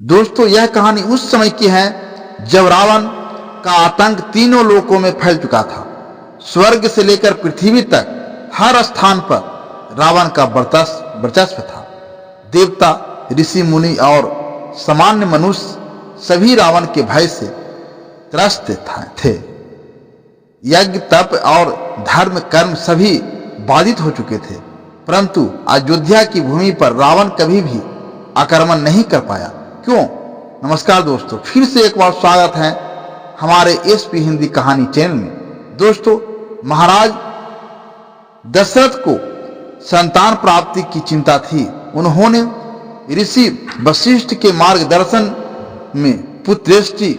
दोस्तों, यह कहानी उस समय की है जब रावण का आतंक तीनों लोकों में फैल चुका था। स्वर्ग से लेकर पृथ्वी तक हर स्थान पर रावण का वर्चस्व था। देवता, ऋषि मुनि और सामान्य मनुष्य सभी रावण के भय से त्रस्त थे। यज्ञ, तप और धर्म कर्म सभी बाधित हो चुके थे, परंतु अयोध्या की भूमि पर रावण कभी भी आक्रमण नहीं कर पाया। क्यों? नमस्कार दोस्तों, फिर से एक बार स्वागत है हमारे एसपी हिंदी कहानी चैनल में। दोस्तों, महाराज दशरथ को संतान प्राप्ति की चिंता थी। उन्होंने ऋषि वशिष्ठ के मार्गदर्शन में पुत्रेष्टि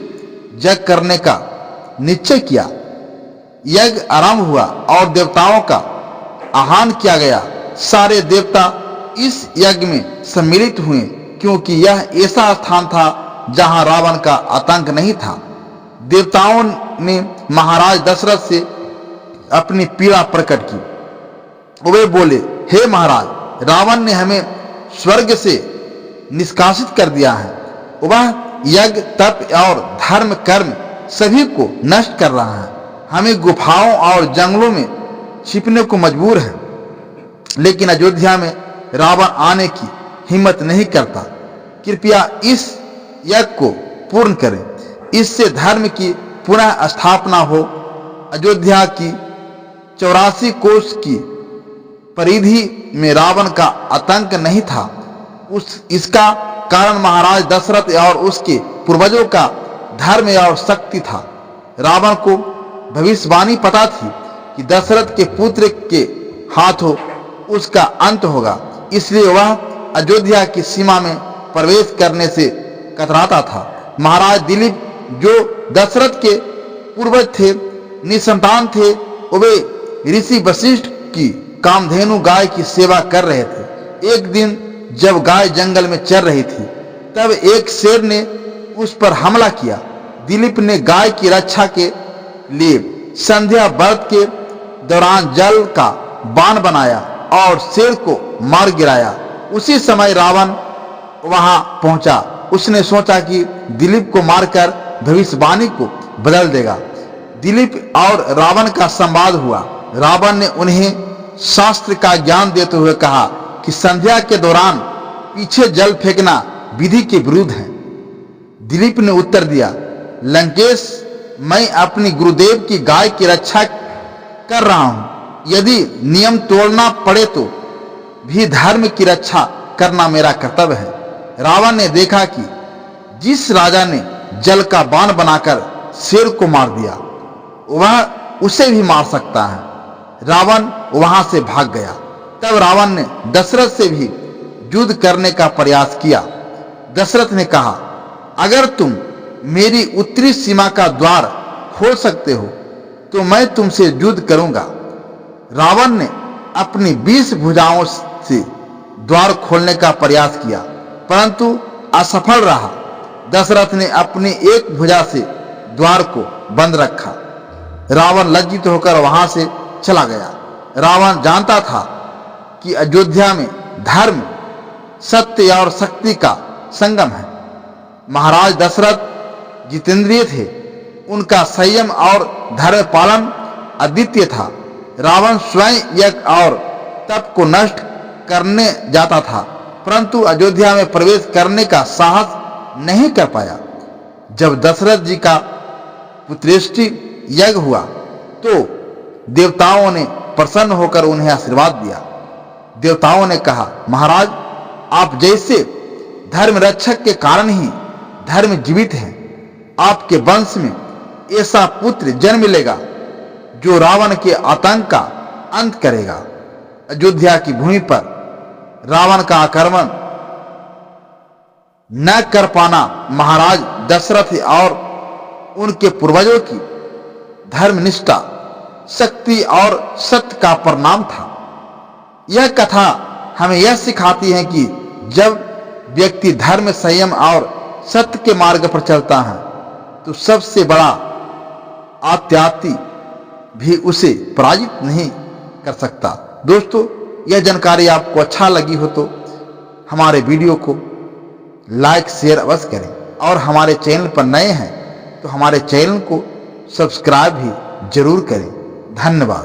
यज्ञ करने का निश्चय किया। यज्ञ आरंभ हुआ और देवताओं का आह्वान किया गया। सारे देवता इस यज्ञ में सम्मिलित हुए, क्योंकि यह ऐसा स्थान था जहां रावण का आतंक नहीं था। देवताओं ने महाराज दशरथ से अपनी पीड़ा प्रकट की। वे बोले, हे महाराज, रावण ने हमें स्वर्ग से निष्कासित कर दिया है। वह यज्ञ, तप और धर्म कर्म सभी को नष्ट कर रहा है। हमें गुफाओं और जंगलों में छिपने को मजबूर है, लेकिन अयोध्या में रावण आने की हिम्मत नहीं करता। कृपया इस यज्ञ को पूर्ण करें, इससे धर्म की पुनः स्थापना हो। अयोध्या की 84 कोस की परिधि में रावण का आतंक नहीं था। इसका कारण महाराज दशरथ और उसके पूर्वजों का धर्म और शक्ति था। रावण को भविष्यवाणी पता थी कि दशरथ के पुत्र के हाथों उसका अंत होगा, इसलिए वह अयोध्या की सीमा में प्रवेश करने से कतराता था। महाराज दिलीप, जो दशरथ के पूर्वज थे, निसंतान थे, वे ऋषि वशिष्ठ की कामधेनु गाय की सेवा कर रहे थे। एक दिन जब गाय जंगल में चर रही थी, तब एक शेर ने उस पर हमला किया। दिलीप ने गाय की रक्षा के लिए संध्या व्रत के दौरान जल का बाण बनाया और शेर को मार गिराया। उसी समय रावण वहां पहुंचा। उसने सोचा कि दिलीप को मारकर भविष्यवाणी को बदल देगा। दिलीप और रावण का संवाद हुआ। रावण ने उन्हें शास्त्र का ज्ञान देते हुए कहा कि संध्या के दौरान पीछे जल फेंकना विधि के विरुद्ध है। दिलीप ने उत्तर दिया, लंकेश, मैं अपनी गुरुदेव की गाय की रक्षा कर रहा हूं। यदि नियम तोड़ना पड़े तो भी धर्म की रक्षा करना मेरा कर्तव्य है। रावण ने देखा कि जिस राजा ने जल का बाण बनाकर शेर को मार दिया, वह उसे भी मार सकता है। रावण वहां से भाग गया। तब रावण ने दशरथ से भी युद्ध करने का प्रयास किया। दशरथ ने कहा, अगर तुम मेरी उत्तरी सीमा का द्वार खोल सकते हो तो मैं तुमसे युद्ध करूंगा। रावण ने अपनी 20 भुजाओं से द्वार खोलने का प्रयास किया, परंतु असफल रहा। दशरथ ने अपनी एक भुजा से द्वार को बंद रखा। रावण लज्जित होकर वहां से चला गया। रावण जानता था कि अयोध्या में धर्म, सत्य और शक्ति का संगम है। महाराज दशरथ जितेंद्रिय थे। उनका संयम और धर्म पालन अद्वितीय था। रावण स्वयं यज्ञ और तप को नष्ट करने जाता था, परंतु अयोध्या में प्रवेश करने का साहस नहीं कर पाया। जब दशरथ जी का पुत्रेष्टि यज्ञ हुआ तो देवताओं ने प्रसन्न होकर उन्हें आशीर्वाद दिया। देवताओं ने कहा, महाराज, आप जैसे धर्म रक्षक के कारण ही धर्म जीवित है। आपके वंश में ऐसा पुत्र जन्म लेगा जो रावण के आतंक का अंत करेगा। अयोध्या की भूमि पर रावण का आक्रमण न कर पाना महाराज दशरथ और उनके पूर्वजों की धर्मनिष्ठा, शक्ति और सत्य का परिणाम था। यह कथा हमें यह सिखाती है कि जब व्यक्ति धर्म, संयम और सत्य के मार्ग पर चलता है तो सबसे बड़ा अत्याचारी भी उसे पराजित नहीं कर सकता। दोस्तों, यह जानकारी आपको अच्छा लगी हो तो हमारे वीडियो को लाइक शेयर अवश्य करें और हमारे चैनल पर नए हैं तो हमारे चैनल को सब्सक्राइब भी जरूर करें। धन्यवाद।